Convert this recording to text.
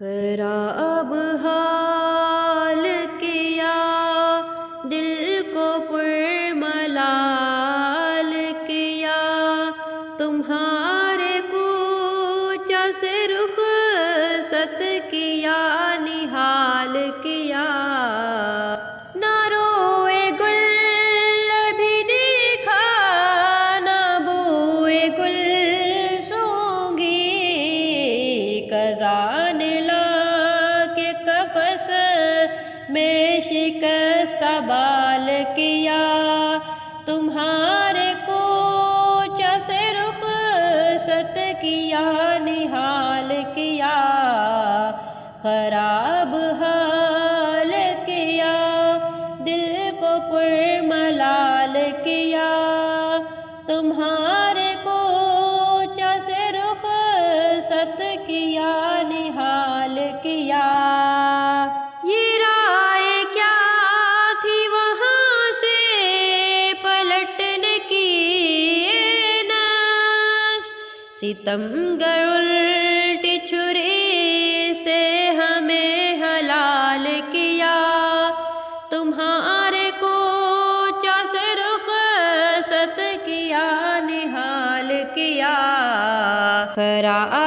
خراب حال کیا دل کو پرملال کیا، تمہارے کوچہ سے رخصت کیا نہال کیا، نہ روئے گل بھی دیکھا نہ بوئے گل سونگھی، کزان میں شکستہ بال کیا، تمہارے کوچہ سے رخصت کیا نہال کیا، خراب حال کیا دل کو پرملال کیا، تمہارے کوچہ سے رخصت کیا نہال کیا۔ ستمگر الٹی چھری سے ہمیں حلال کیا، تمہارے کوچہ سے رخصت کیا نہال کیا، خراب